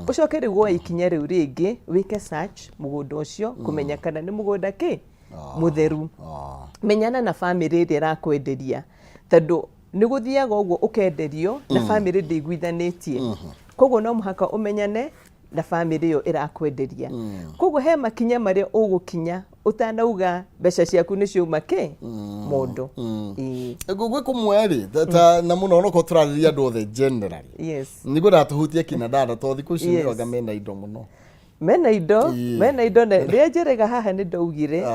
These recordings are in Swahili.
ucoke rigo ikinya riu ringi wike search mugunda ucio kumenya kana ni mugunda ki mutheru menyana na family iri rakwenderia tondu ni guthiaga uguo ukenderio na family ndiguithanitie koguo no muhaka umenyane na family yo irakwenderia koguo he makinya maria ugukinya utanauga mbeca ciaku ni ciuma ki mundu gwe kumweri ta na muno no ko turariria andu othe generally nigo ratuhutie kina dada to thiku ici ni waga mena indo muno mena indo na ria jerega haha ni ndaugire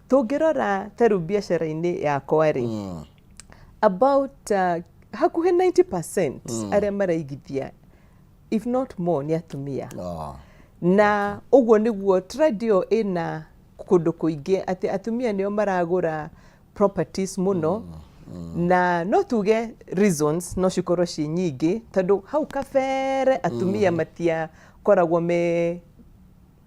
tungirora taru biashara-ini yakwa ri about hakuhe 90% aria maraigithia if not more ni atumia na uguo niguo tradio ina kundu kuingi ati atumia nio maragura properties muno na no tuge reasons no cikorwo ci nyingi tondu hau kabere atumia matia koragwo me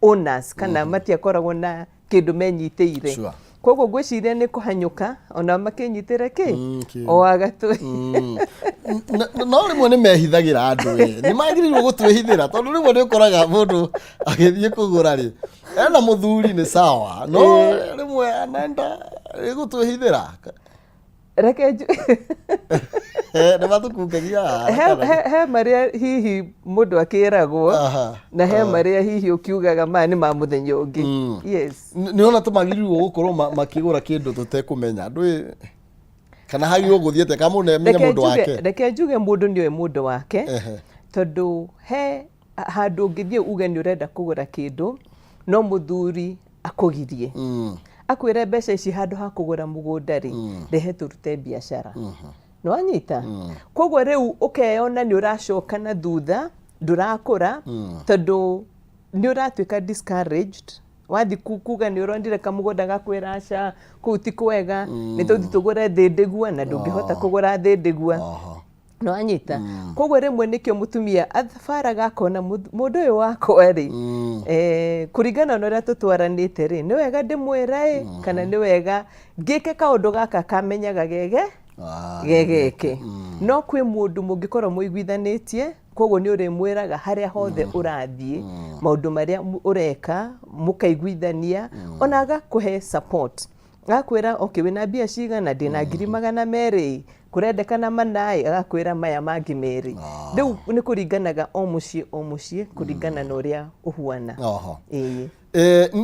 owners kana matia koragwo na kindu menyiteire koguo gwiciria ni kuhanyuka ona makinyitire ki o agatu no rimwe ni mehithagira andu ni magirirwo gutwihithira tondu rimwe ni ukoraga mundu agithie kugura ri ena muthuri ni sawa no rimwe anaenda gutwihithira rekeju ne matukukagia he maria hihi mundu akiragwo na he maria hihi ukiugaga mani ma muthenya ungi ni ona tumagirirwo gukorwo makigura kindu tutekumenya ndui kana hagirwo guthiete kama ne menya mundu wake reke njuge mundu ni mundu wake tondu he handu ngithie uge ni urenda kugura kindu no muthuri akugirie akwire mbeca ici handu ha kugura mugunda ri rehe turute biashara no anyita koguo riu ukeyona ni uracoka na thutha ndurakura tondu ni uratwika discouraged wathi kuga ni urondire kamugunda gakwira aca kuu ti kwega ni tuthi tugure thindigua na ndungihota kugura thindigua no anyita koguo rimwe nikio mutumia athafaraga akona mundu uyu wakwa ri kuringana na uria tutwaranite ri ni wega ndimwira kana ni wega ngike kaundu gaka kamenyaga gegeke no kwi mundu mungikorwo muiguithanitie koguo ni urimwiraga haria hothe urathie maundu maria ureka mukaiguithania ona agakuhe support akwira okay wina bia cigana ndina 200 kurendekana manai agakwira maya mangi meri riu ni kuringanaga o mucie kuringana na uria uhuana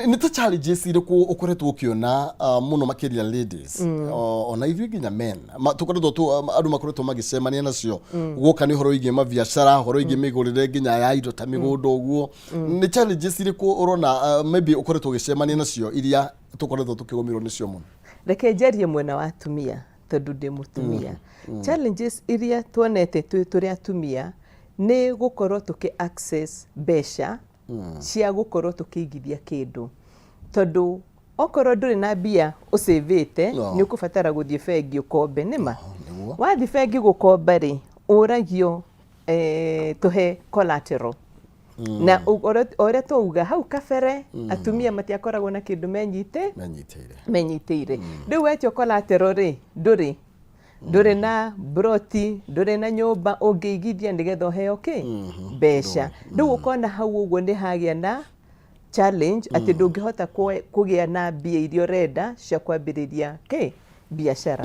ni ta challenges iriku ukoretwo ukiona muno makiria ladies ona ithuĩ nginya men tukoretwo andu makoretwo magicemania nacio guoka ni horo igie mabiacara horo igie migurire nginya ya indo ta migunda uguo ni challenges iriku urona maybe ukoretwo ugicemania nacio iria tukoretwo tukigomirwo nicio muno reke njarie mwena wa atumia tondu ndi mutumia challenges iria tuonete turi atumia ni gukorwo tuki access mbeca cia gukorwo tukiigithia kindu tondu okorwo nduri na bia usavete ni ukubatara guthie bengi ukombe nima wathi bengi gukomba ri uragio tuhe collateral na ore tuuga hau kabere atumia matiakoragwo na kindu menyiteire riu wetio collateral ri nduri na broti nduri na nyumba ungiigithia nigetha heo ki mbeca riu ukona hau uguo ni hagia na challenge ati ndungihota kugia na bia irio renda cia kwambiriria ki biashara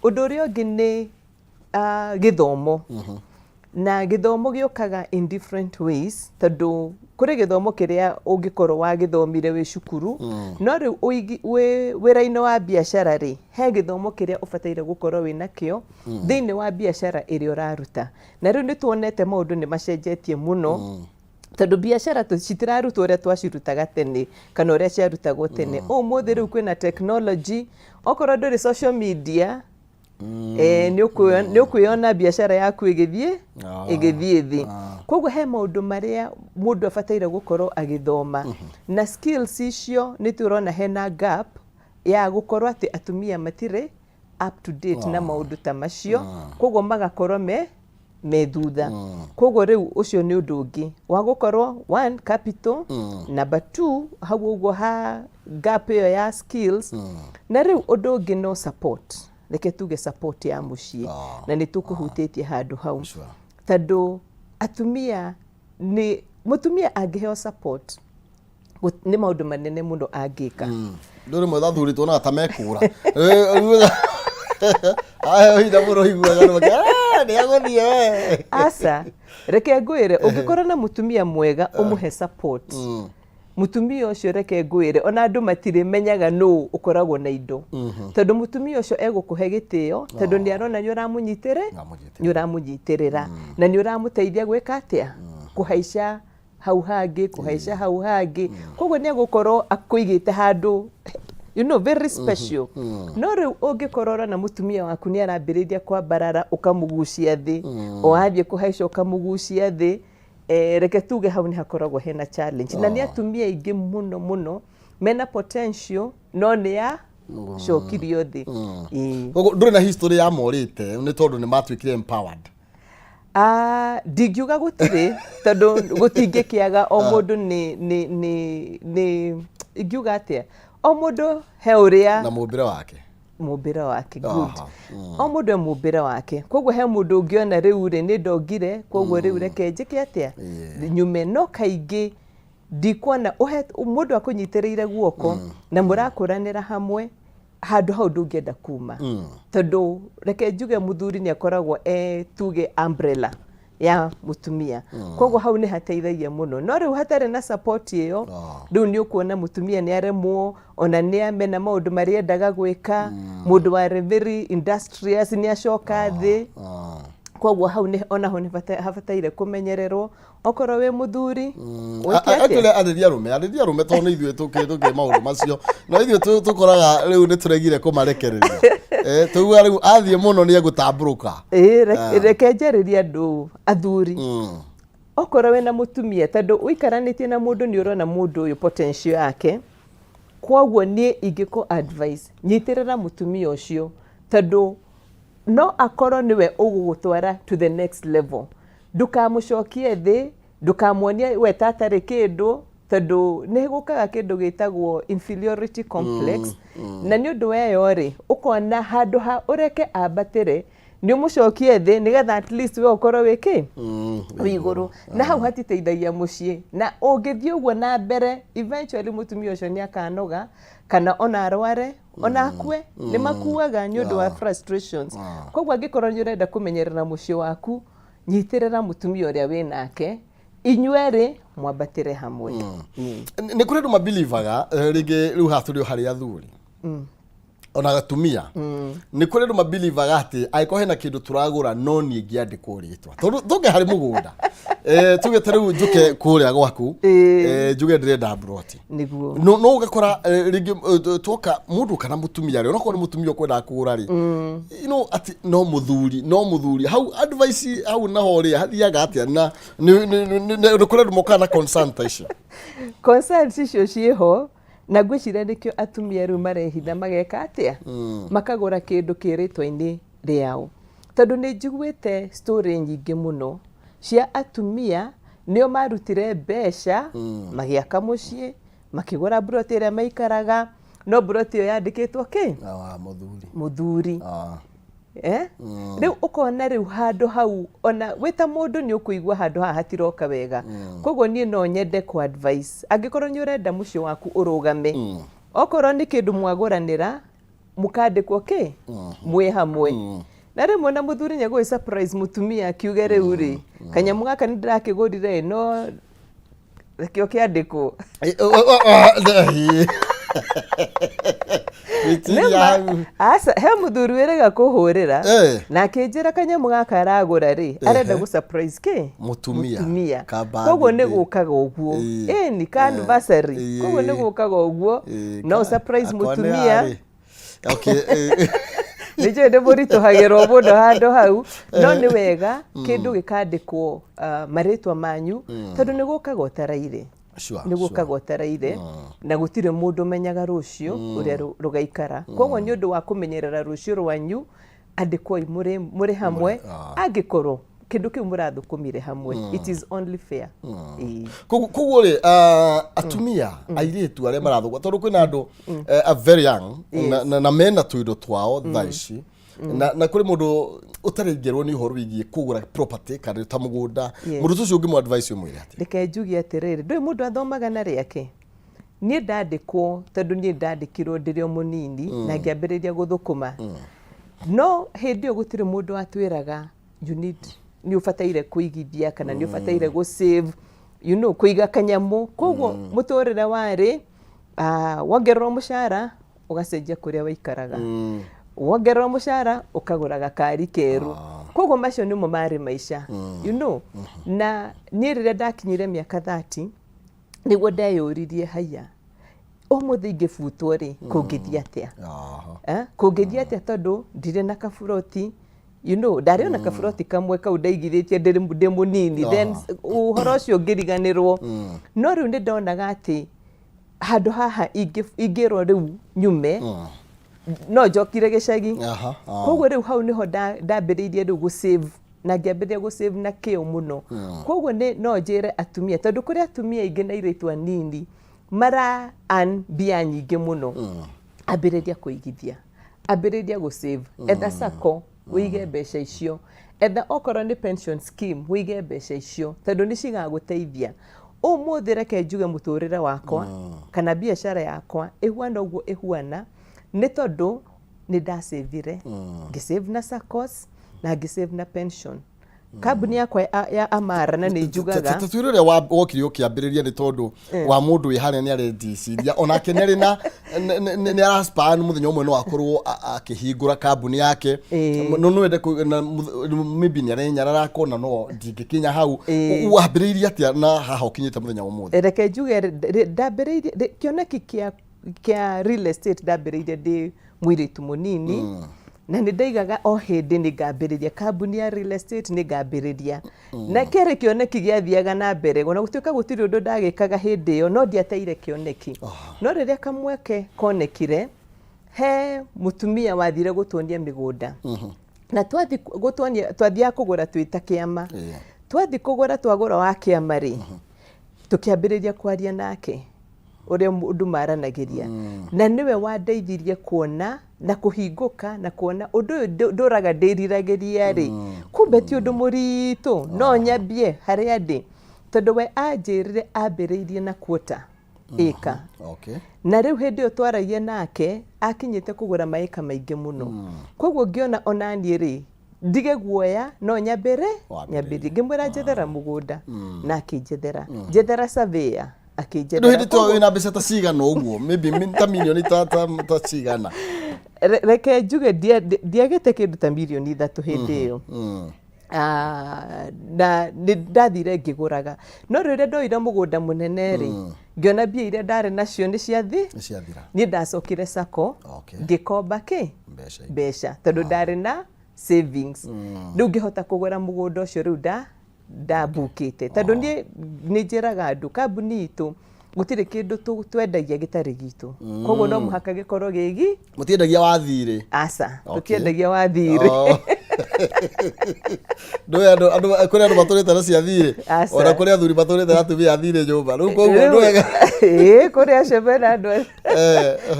undu uria ungi ni githomo na githomo giukaga in different ways tondu kuri githomo kiria ungikorwo wa githomire wi cukuru no riu wira-ini wa biashara ri he githomo kiria ubataire gukorwo wina kio thiini wa biashara iria uraruta na riu ni tuonete maundu ni macenjetie muno tondu biashara citirarutwo uria twacirutaga tene kana uria ciarutagwo tene umuthi riu kwina technology okorwo nduri social media ni ukuyona biashara yaku igithie thi koguo he maundu maria mundu abataire gukorwo agithoma na skills icio ni turona hena gap ya gukorwo ati atumia matire up to date na maundu ta macio koguo magakorwo me thutha koguo riu ucio ni undu ungi wa gukorwo one capital number 2 hau uguo ha gap iyo ya skills na riu undu ungi no support reke tuge support ya mucie na ni tukuhutĩtie handu hau tondu atumia ni mutumia angiheo support nĩ maũndũ manene mũno angĩka. Ndũrĩ mwetha thuri tuonaga ta mekũra. Ayo hida mũno higuaga nĩ agũthiĩ we. Asa, reke ngwĩre ũngĩkorwo na mutumia mwega ũmũhe support. Mutumia ũcio reke ngwĩre ona andũ matirĩ menyaga nũ ũkoragwo na indo. Tondũ mutumia ũcio egũkũhe gĩtĩo tondũ nĩ arona nĩ ũramũnyitĩrĩra na nĩ ũramũteithia gwĩka atĩa kũhaica hau hangĩ koguo nĩ egũkorwo akũigĩte handũ very special. No rĩu ũngĩkorora na mutumia waku nĩ arambĩrĩria kwambarara ũkamũgucia thĩ o athiĩ kũhaica ũkamũgucia thĩ, reke tuge hau nĩ hakoragwo hena challenge. Na nĩ atumia aingĩ mũno mena potential no nĩ ya cokirio thĩ. Koguo ndũrĩ na history ya morĩte nĩ tondũ nĩ matuĩkire empowered. Ndingiuga gũtirĩ tondũ gũtingĩkĩaga o mũndũ nĩ ingiuga atĩa, o mũndũ he ũrĩa na mũmbĩre wake good. O mũndũ e mũmbĩre wake, koguo he mũndũ ũngĩona rĩu rĩ nĩ ndongire koguo rĩu reke njĩke atĩa nyume. No kaingĩ ndikuona mũndũ akũnyitĩrĩire guoko na mũrakũranĩra hamwe handũ hau ndũngĩenda kuma. Tondũ reke njuge mũthuri nĩ akoragwo tuge umbrella ya mutumia. Koguo hau nĩ hateithagia mũno. No rĩu hatarĩ na support ĩyo rĩu nĩ ũkuona mutumia nĩ aremwo ona nĩ amena maũndũ marĩa endaga gwĩka. Mũndũ warĩ very industrious nĩ acoka thĩ. Koguo hau onaho nĩ habataire kũmenyererwo okorwo wĩ muthuri arĩria rume tondũ nĩ ithuĩ tũkĩ maũndũ macio no ithuĩ tũkoraga rĩu nĩ tũregire kũmarekereria. Tuuga rĩu athiĩ mũno nĩ egũtambũrũka. Reke njarĩrie andũ athuri okorwo wĩna mutumia tondũ ũikaranĩtie na mũndũ nĩ ũrona mũndũ ũyũ potential yake. Koguo niĩ ingĩkũ advice nyitĩrĩra mutumia ũcio tondũ no akorwo niwe ũgũgũtwara to the next level. Ndũkamũcokie thĩ, ndũkamwonie we tatarĩ kĩndũ tondũ nĩ gũkaga kĩndũ gĩtagwo inferiority complex. Na nĩ ũndũ weyo rĩ ũkona handũ ha ũreke ambatĩre nĩ ũmũcokie thĩ nĩgetha at least we ũkorwo wĩ igũrũ. Na hau hatiteithagia mũciĩ, na ũngĩthiĩ ũguo na mbere eventually mutumia ũcio nĩ akanoga kana ona arware ona akue. Nĩ makuaga nĩ ũndũ wa frustrations. Koguo angĩkorwo nĩ ũrenda kũmenyerera mũciĩ waku nyitĩrĩra mutumia ũrĩa wĩ nake, inyuerĩ mwambatĩre hamwe. Nĩ kũrĩ andũ mabilivaga rĩngĩ rĩu haha tũrĩ o harĩ athuri ona gatumia. Nĩ kũrĩ andũ mabilivaga atĩ angĩkorwo hena kĩndũ tũragũra no niĩ ngĩandĩkwo rĩtwa tũge harĩ mũgũnda tuge ta rĩu njũke kũrĩa gwaku njuge ndĩrenda mburoti no ũgakora rĩngĩ tuoka mũndũ kana mũtumia rĩ onakorwo nĩ mũtumia ũkwendaga kũgũra rĩ atĩ no mũthuri hau advice hau naho rĩ hathiaga atĩa na nĩ kũrĩ andũ mokaga na consent icio icio ciĩho. Na ngwĩciria nĩkĩo atumia rĩu marehitha mageka atĩa makagũra kĩndũ kĩrĩtwa-inĩ rĩao. Tondũ nĩ njiguĩte story nyingĩ mũno cia atumia nĩo marutire mbeca magĩaka mũciĩ makĩgũra mburoti ĩrĩa maikaraga no mburoti ĩyo yandĩkĩtwo mũthuri. Rĩu ũkona rĩu handũ hau ona wĩta mũndũ nĩ ũkũigua handũ haha hatiroka wega. Koguo niĩ no nyende ku advice angĩkorwo nĩ ũrenda mũciĩ waku ũrũgame okorwo nĩ kĩndũ mwagũranĩra mũkandĩkwo mwĩ hamwe. Na rĩmwe na mũthuri nĩ egũgĩ surprise mutumia akiuge rĩu rĩ kanyamũ gaka nĩ ndĩrakĩgũrire no rekĩo kĩandĩkwo. He mũthuri wĩrĩga kũhũrĩra na akĩnjĩra kanyamũ gaka aragũra rĩ arenda gũ surprise mutumia. Koguo nĩ gũkaga ũguo ni anniversary. Koguo nĩ gũkaga ũguo no surprise mutumia. Nĩjũĩ nĩ mũritũhagĩrwo mũno handũ hau no nĩ wega kĩndũ gĩkandĩkwo marĩtwa manyu tondũ nĩ gũkaga ũtaraire. Nĩ gũkaga ũtaraire na gũtirĩ mũndũ menyaga rũciũ ũrĩa rũgaikara. Koguo nĩ ũndũ wa kũmenyerera rũciũ rwanyu andĩkwo mũrĩ hamwe angĩkorwo kĩndũ kĩu mũrathũkũmire hamwe. It is only fair. Koguo rĩ atumia airĩtu arĩa marathũkũma tondũ kwĩna andũ very young na mena tũindo twao thaa ici na kuri mundu utarengerwo ni uhoro wigie kugura property kana ta mugunda mundu tucio ungi mu advice umwire ati reke njugie atiriri ndui mundu athomaga na riake nie ndandikwo tondu nie ndandikirwo ndirio munini na ngiambiriria guthukuma no hindi yo gutire mundu atwiraga you need ni ufataire kuigithia kana ni ufataire go save kuiga kanyamu koguo muturire wari wongererwo mushara ugacenjia kuria waikaraga wongererwo mushara ukagura gakari keru koguo macio nimo mari maisha na ni rire ndakinyire miaka 30 niguo ndeyuririe haya umuthi ngibutwo ri kungithia atia kungithia atia tondu ndire na kaburoti ndari na kaburoti kamwe kau ndaigithitie ndi munini then uhoro ucio ngiriganirwo no riu ndi ndonaga ati handu haha ingirwo riu nyume no njokire gicagi koguo riu hau niho ndambiriirie riu gu save na ngiambiriria gu save na kio muno koguo no njire atumia tondu kuri atumia ingi na iritwa nini mara mbia nyingi muno ambiriria kuigithia ambiriria gu save etha sako wige mbeca icio etha okorwo ni pension scheme wige mbeca icio tondu ni cigaguteithia umuthi reke njuge muturire wakwa kana biashara yakwa ihuana uguo ihuana ni tondu ni ndasavire ngisave na SACCOs na ngisave na pension kambuni yakwa ya Amara na ni njugaga tatwire ria wokiri ukiambiriria ni tondu wa mundu ihane ni arendiciria onake neri na ni araspan muthenya umwe no akorwo akihingura kambuni yake no wende maybe ni arenyarara kona no ndingikinya hau wambiriria atia na haha ukinyite muthenya umwe reke njuge ndambiriria kioneki kia real estate ndambiriria ndi mwiritu munini na ni ndaigaga o hindi ni ngambiriria kambuni ya real estate ni ngambiriria na kere kioneki giathiaga na mbere ona gutuika gutiri undu ndagikaga hindi yo no ndiateire kioneki no riria kamweke konekire he mutumia wathire gutuonia migunda na twathia kugura twita kiama twathi kugura twagura wa kiama ri tukiambiriria kwaria nake uria undu maranagiria na niwe wandeithirie kuona na kuhinguka na kuona undu nduraga ndiriragiria ri kumbe ti undu muritu no nyambie haria ndi tondu we anjirire ambiriirie na quota eka na riu hindi yo twaragia nake akinyite kugura maika maingi muno koguo ngiona onani ri ndige guoya no nyambiri ngimwira njethera mugunda na akinjethera njethera surveyor akijethera ndo hindi ina mbeca ta cigana uguo maybe ta milioni ta cigana reke njuge ndiagite kindu ta milioni 3 hindi yo na ndathire ngiguraga no riria ndoire mugunda munene ri ngiona mbia iria ndari nacio ni ciathira ni ndacokire SACCO ngikomba mbeca tondu ndari na savings riu ngihota kugura mugunda ucio riu ndabukite tondu ni njiraga andu kambuni itu gutire kindu twendagia gitari gitu koguo no muhaka gikorwo gigi mutiendagia wathire asa tutiendagia wathire ndo andu kuri andu maturite na ciathire ona kuri athuri maturite na tumia athire nyumba riu koguo ndo wega kuri acemera andu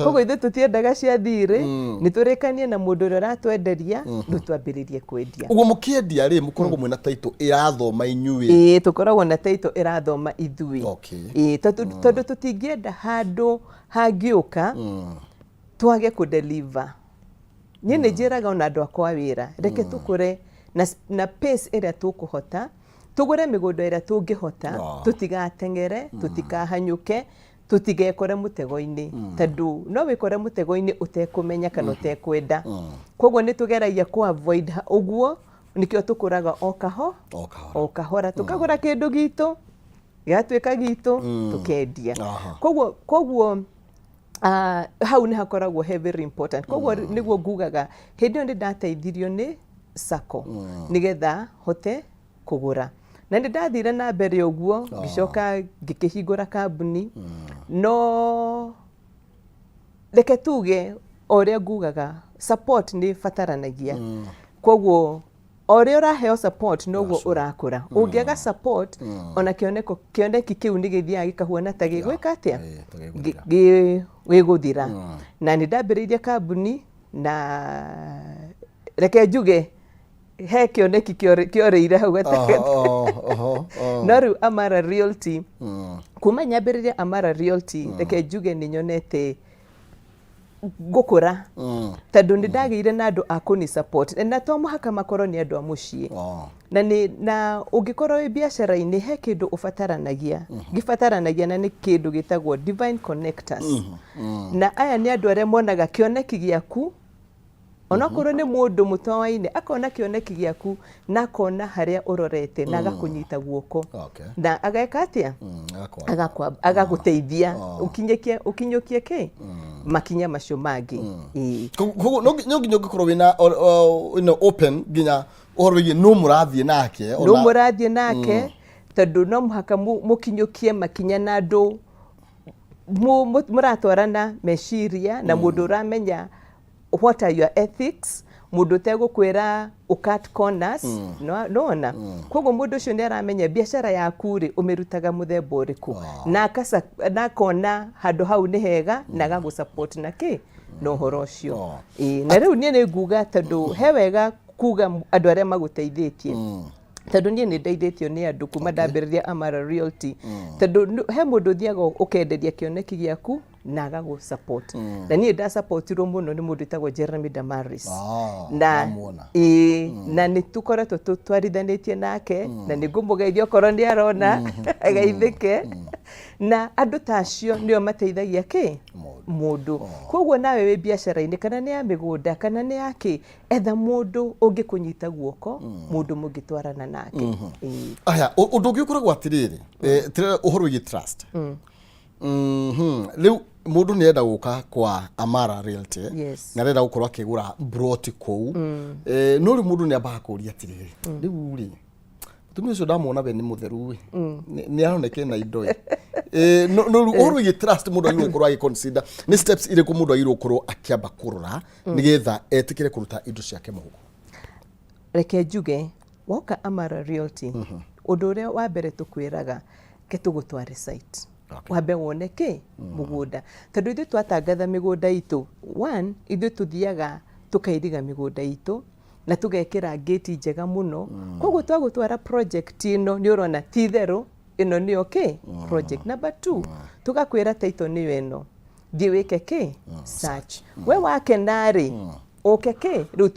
koguo ithu tutiendaga ciathire ni turikanie na mundu uria ratwenderia ndu twambiririe kwendia uguo mukiendia ri mukoragwo mwina title irathoma inyui tukoragwo na title irathoma ithui tondu tutingienda handu hangiuka twage kudeliver ni njiraga ona andu akwa wira reke tukure na pace iria tukuhota tugure migunda iria tungihota tutigatengere tutikahanyuke tutigekore mutego-ini tondu no wikore mutego-ini utekumenya kana utekwenda koguo ni tugeragia ku avoid uguo nikio tukuraga o kahora tukagura kindu gitu giatuika gitu tukendia koguo hau ni hakoragwo very important koguo niguo ngugaga hindi yo ndateithirio ni SACCO nigetha hote kugura na ndathire na mbere uguo ngicoka ngikihingura kambuni no reke tuge oria ngugaga support ni fataranagia koguo oria uraheo support noguo urakura ungiaga support ona kioneki kiu ni githia gikahuana ta gigwika atia wiguthira na ni ndambiriirie kambuni na reke njuge he kĩoneki kĩoreire hau gatagatĩ no rĩu Amara Realty kuma nyambĩrĩria Amara Realty reke njuge nĩ nyonete gũkũra tondũ nĩ ndagĩire na andũ a kũni support na to mũhaka makorwo nĩ andũ a mũciĩ na ũngĩkorwo wĩ biacara-inĩ he kĩndũ ũbataranagia gĩbataranagia na nĩ kĩndũ gĩtagwo divine connectors na aya nĩ andũ arĩa monaga kĩoneki gĩaku onakorwo nĩ mũndũ mũtoaine akona kĩoneki gĩaku na akona harĩa ũrorete na agakũnyita guoko na ageka atĩa agagũteithia ũkinyũkie kĩ makinya macio mangĩ koguo no nginya ũngĩkorwo wĩna open nginya ũhoro wĩgiĩ no mũrathiĩ nake tondũ no mũhaka mũkinyũkie makinya na andũ mũratwarana meciria na mũndũ ũramenya what are your ethics mundu tegũkwĩra cut corners no koguo mũndũ ũcio nĩ aramenya biacara yaku rĩ ũmĩrutaga mũthemba ũrĩkũ na akona handũ hau nĩ hega na agagũ-support na kĩ no ũhoro ũcio na rĩu niĩ nĩ nguga tondũ he wega kuga andũ arĩa magũteithĩtie tondũ niĩ nĩ ndeithĩtio nĩ andũ kuma ndambĩrĩria Amara Realty tondũ he mũndũ ũthiaga ũkenderia kĩoneki gĩaku na agagũ-support na niĩ ndasupportirwo mũno nĩ mũndũ wĩtagwo Jeremy Damaris na nĩ tũkoretwo tũtwarithanĩtie nake na nĩ ngũmũgeithia okorwo nĩ arona ageithĩke na andũ ta acio nĩo mateithagia kĩ mũndũ koguo nawe wĩ biacara-inĩ kana nĩ ya mĩgũnda kana nĩ ya kĩ etha mũndũ ũngĩkũnyita guoko mũndũ mũngĩtwarana nake aya ũndũ ũngĩ ũkoragwo atĩrĩrĩ ũhoro wĩgiĩ trust rĩu mũndũ nĩ enda gũka kwa Amara Realty na arenda gũkorwo akĩgũra broti kũu no rĩu mũndũ nĩ ambaga kũũria atĩrĩrĩ rĩu rĩ mũtumia ũcio ndamwona we nĩ mũtheru nĩ aroneka na indo no ũhoro wĩgiĩ trust mũndũ agĩrĩirwo gũkorwo agĩconsider nĩ steps irĩkũ mũndũ agĩrĩirwo gũkorwo akĩamba kũrora nĩgetha etĩkĩre kũruta indo ciake mũhuko reke njuge woka Amara Realty ũndũ ũrĩa wa mbere tũkwĩraga ke tũgũtware site wambe wone kĩ mũgũnda tondũ ithuĩ twatangatha mĩgũnda itũ ithuĩ tũthiaga tũkairiga mĩgũnda itũ na tũgekĩra gate njega mũno koguo twagũtwara project ĩno nĩ ũrona ti therũ ĩno nĩyo kĩ project number 2 tugakwĩra title nĩyo ĩno thiĩ wĩke kĩ search we wakenarĩ ũke kĩ rĩu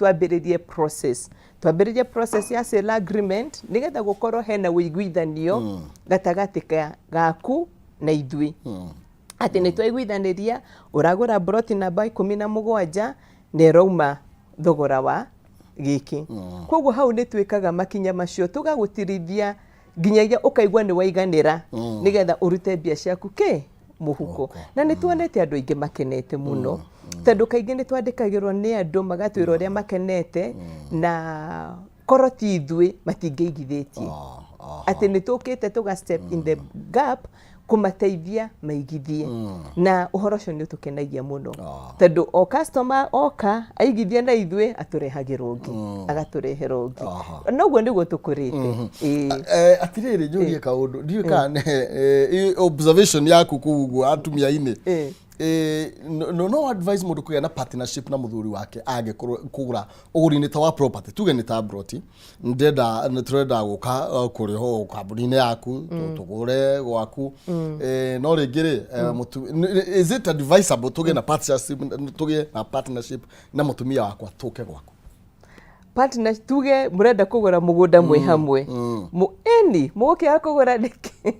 twambĩrĩrie process ya sale agreement nĩgetha gũkorwo hena wĩiguithanio gatagatĩ gaku na ithuĩ atĩ nĩ twaiguithanĩria ũragũra broti namba 17 na ĩrauma thogora wa gĩkĩ koguo hau nĩ twĩkaga makinya macio tũgagũtirithia nginyagia ũkaigua nĩ waiganĩra nĩgetha ũrute mbia ciaku kĩ mũhuko na nĩ tuonete andũ aingĩ makenete mũno tondũ kaingĩ nĩ twandĩkagĩrwo nĩ andũ magatwĩra ũrĩa makenete na korwo ti ithuĩ matingĩigithĩtie atĩ nĩ tũkĩte tũga step in the gap kũmateithia maigithie na ũhoro ũcio nĩ ũtũkenagia mũno tondũ o customer oka aigithie na ithuĩ atũrehagĩrwo ũngĩ agatũrehera ũngĩ noguo nĩguo tũkũrĩte atĩrĩrĩ njũrie kaũndũ ndiũĩ kana observation yaku kũu ũguo atumia-inĩ no advise mũndũ kũgĩa na partnership na mũthuri wake kũgũra ũgũri-inĩ ta wa property tuge nĩ ta broti nĩ tũrenda gũka kũrĩ ho kambuni-inĩ yaku tũgũre gwaku no rĩngĩ rĩ is it advisable tũgĩe na partnership na mũtumia wakwa tũke gwaku partner tuge mũrenda kũgũra mũgũnda mwĩ hamwe mũgũkĩaga kũgũra nĩkĩ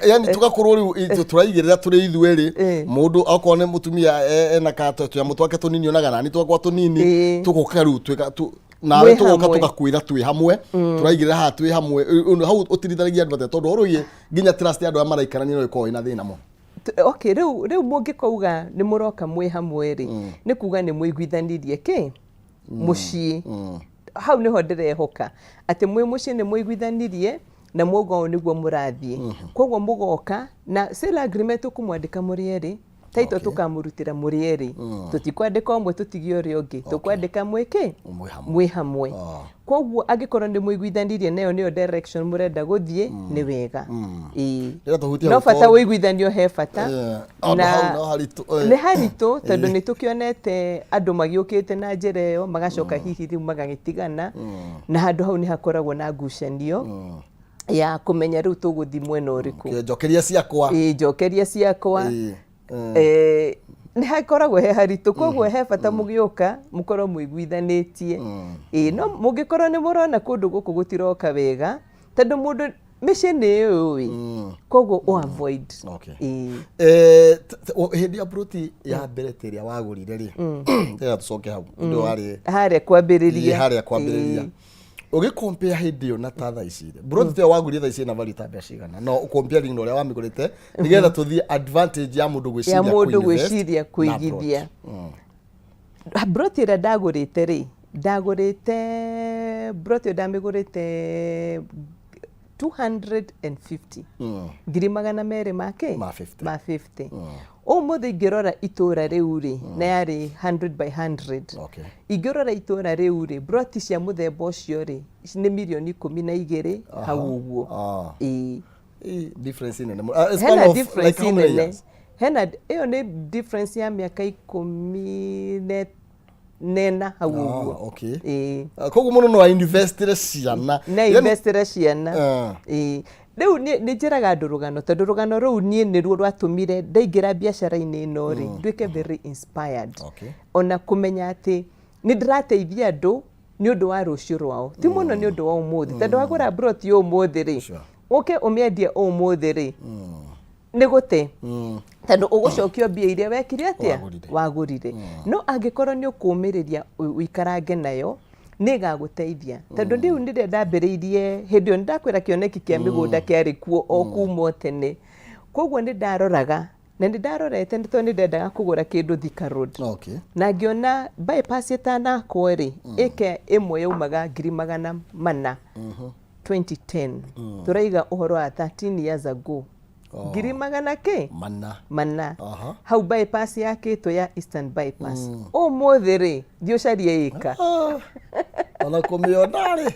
yani tugakorwo rĩu tũraigĩrĩra tũrĩ ithuĩ rĩ mũndũ akorwo nĩ mũtumia ena tũnyamũ twake tũnini onaga nani twakwa tũnini tũgoka rĩu nawe tũgoka tũgakwĩra twĩ hamwe tũraigĩrĩra haha twĩ hamwe hau ũtirithanagia andũ atĩa tondũ ũrũiye nginya trust ya andũ arĩa maraikarania no ĩkorwo ĩna thĩna mũno rĩu mũngĩkauga nĩ mũroka mwĩ hamwe rĩ nĩ kuga nĩ mũiguithanirie kĩ mũciĩ hau nĩho ndĩrehoka atĩ mwĩ mũciĩ nĩ mũiguithanirie na mũgo nĩguo mũrathiĩ koguo mũgoka na sale agreement ũkũmwandĩka mũrĩ erĩ taito tukamurutira murieri tutikwandika omwe tutigie uri ungi tukwandika mwiki mwi hamwe koguo agikorwo ndi muiguithanirie nayo niyo direction murenda guthie ni wega no fata wiguithanio he fata na ni haritu tondu ni tukionete andu magiukite na njira iyo magacoka hihi riu magagitigana na handu hau ni hakoragwo na ngucanio ya kumenya riu tuguthi mwena uriku njokeria ciakwa njokeria ciakwa ni hakoragwo he haritu koguo he fata mugiuka mukorwo muiguithanitie no mugikorwo ni murona kundu guku gutiroka wega tondu mundu micini uwi koguo o avoid hindi approach ya mbere tiria wagurire ri tega tucoke hau ndio haria kwambiriria ugi compare hindi yo na tatha icire broti te wagurire tha icire na value tabia cigana no comparing no ria wamigurite nigetha tuthie advantage ya mundu gwiciria kuigithia broti ira ndagurite broti ndamigurite 250 ngiri magana mere make ma 50 umuthi ingirora itura riu ri na yari 100 by 100 ingirora itura riu ri broti cia muthemba ucio ri ni milioni 12 hau uguo difference in hena difference in hena iyo ni difference ya miaka 10 nena hau uguo koguo muno no investire ciana riu ni njiraga ndurugano tondu rugano ruu nie ni ruo rwatumire ndaingira biacara-ini ino ri nduike very inspired ona kumenya ati ni ndirateithia andu ni undu wa rucio rwao ti muno ni undu wa umuthi tondu wagura broti umuthi ri uke umiendie umuthi ri ni gute tondu ugucokio mbia iria wekire atia wagurire no angikorwo ni ukumiriria uikarange nayo niga guteithia tondu ndiu ndire ndambiriirie hindi yo ndakwira kioneki kia migunda kiari kuo o kumo tene koguo ni ndaroraga na ndi ndarorete ndi toni ndendaga kugura kindu Thika Road na ngiona bypass etana kweri eke imwe yaumaga 400 2010 turaiga uhoro wa 13 years ago ngiri magana ke mana hau bypass yake to ya Eastern bypass umuthiri thiocarie ika ona kumionari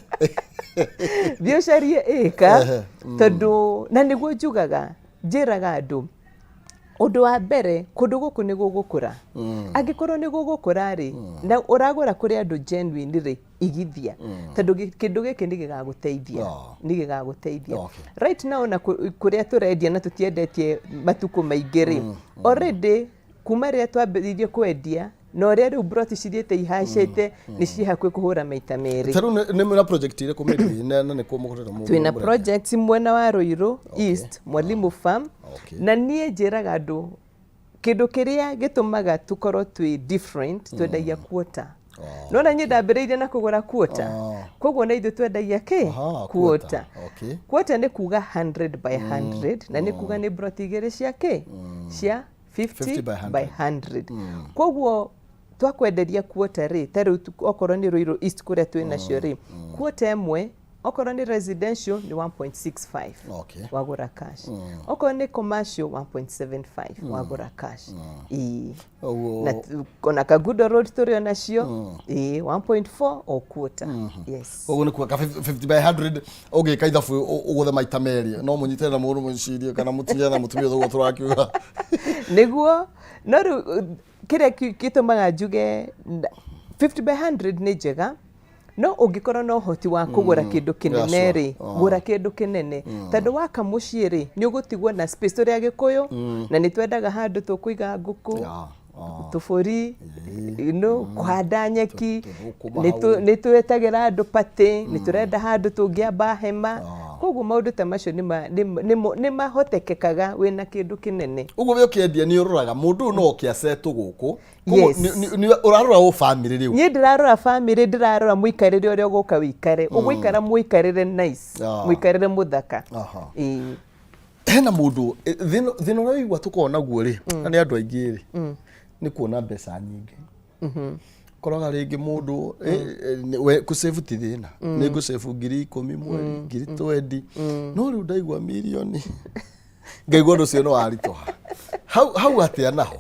thiocarie ika tondu na niguo njugaga njiraga andu undu wa mbere kundu guku ni gugukura angikorwo ni gugukura ri na uragura kuri andu genuine ri igithia tondu kindu giki ni gigaguteithia right now na kuria turendia na tutiendetie matuku maingi ri already kuma ria twambiririe kwendia no ria riu broti cithiite ihacite ni ci hakwe kuhura maita meri taru ni na project ile komedi na ni kumugurira mu twina project mwena wa Ruiru East Mwalimu Farm na nie njiraga andu kindu kiria gitumaga tukorwo twi different twendagia quarter no na nyenda mbiriirie na kugura quarter koguo na ithu twendagia quarter quarter ni kuga 100 by 100 na ni kuga ni broti igiri ciake cia 50 by 100 koguo twakwenderia quarter ri taru okorwo ni Ruiru East kuria twina cio ri quarter emwe okorwo ni residential ni 1.65 wagura cash okorwo ni commercial 1.75 wagura cash na kona kagudo road turio nacio 1.4 o quarter yes ogo ni kwa 50 by 100 oge kaithafu uguthe maita meri no munyitera muru muncirie kana mutige na mutumia thugo turakiuga niguo no kire kitumaga njuge 50 by 100 ni njega no ungikorwo no hoti wa kugura kindu kinene ri gura kindu kinene tondu waka mucii ri ni ugutigwo na space uria gikuyu na ni twendaga handu tukuiga nguku tufuri kuhanda nyeki ni twetagira andu pati ni turenda handu tungiamba hema koguo maundu ta macio ni mahotekekaga wina kindu kinene uguo we ukiendia ni ururaga mundu no kiasetu guku ni urarora o family riu ni ndirarora family ndirarora muikarire uria uguka wikare uguikara muikarire nice muikarire muthaka hena mundu thino rai gwa tukona guo ri na ni andu aingi ri ni kuona mbeca nyingi koraga ringi mundu we ku save ti thina ni ku save 10,000 mweri 20,000 no riu ndaigwa milioni ngaigwa ndo cio no aritoha hau atia naho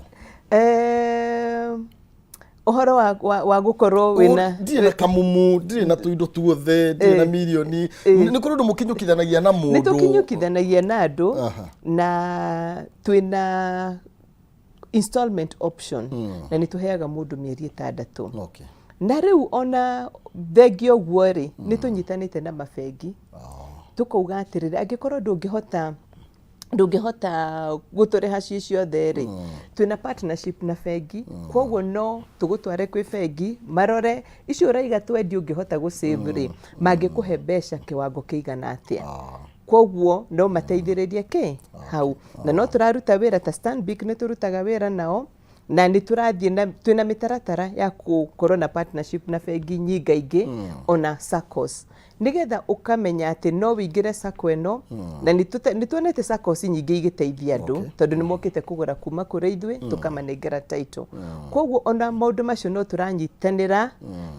Uhoro wa gukorwo wina ndire na kamumu, ndire na tuindo tuothe, ndire na milioni, ni kuri ndu mukinyukithanagia na mundu, ni tukinyukithanagia na andu na twina installment option na ni tuheaga mundu mieri 6. Okay. Na riu ona thengio guo ri ni tunyitanite na mabengi tukauga atiriri angikorwo ndungihota gutureha ciothe ri twina partnership na bengi kwoguo no tugutware kwi bengi marore icio uraiga twendi ungihota gusave ri mangikuhe mbeca kiwango kiigana atia kwoguo no mateithiririe ki hau na no turaruta wira ta Stanbic ni turutaga wira nao na ni turathie twina mitaratara ya gukorwo na partnership na bengi nyingaingi ona SACCOs nigetha ukamenya ati no wingire SACCO eno na ni tuonete SACCOs nyingi igiteithia andu tondu ni mokite kugura kuma kuri ithwe tukamanengera title kwoguo ona maundu macio no turanyitanira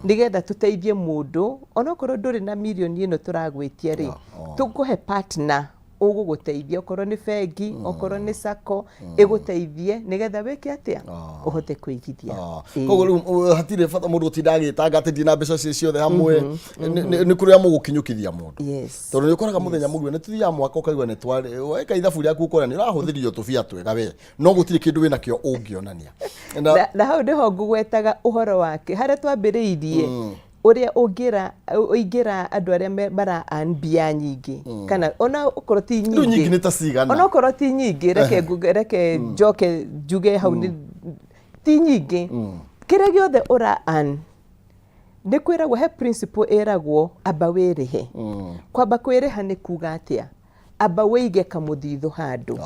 nigetha tuteithie mundu ona korwo nduri na milioni ino turagwitia ri tukuhe partner uguguteithia okorwo ni bengi okorwo ni SACCO iguteithie nigetha weke atia uhote kuigithia koguo riu hatire bata mundu utinda agitanga ati ndina mbeca ciothe hamwe ni kuria mugukinyukithia mundu tondu ni ukoraga muthenya mugwe ni tuthia mwaka ukaigwa ni twari weka ithabu riaku ukora ni urahuthirio tubia twega we no gutire kindu wina kio ungionania na hau ndiho ngugwetaga uhoro wake haria twambiriirie uria ungira andu aria bara mbia nyingi kana ona ukorwo ti nyingi ni ta cigana ona ukorwo ti nyingi reke njoke njuge hau ni ti nyingi kiria giothe ura ni kwiragwo he principle iragwo aba wirihe kwamba kwiriha ni kuga atia aba weige kamuthithu handu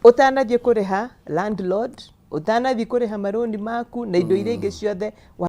utanathie kuriha landlord utanathie kuriha maroni maku na indo iria ingi ciothe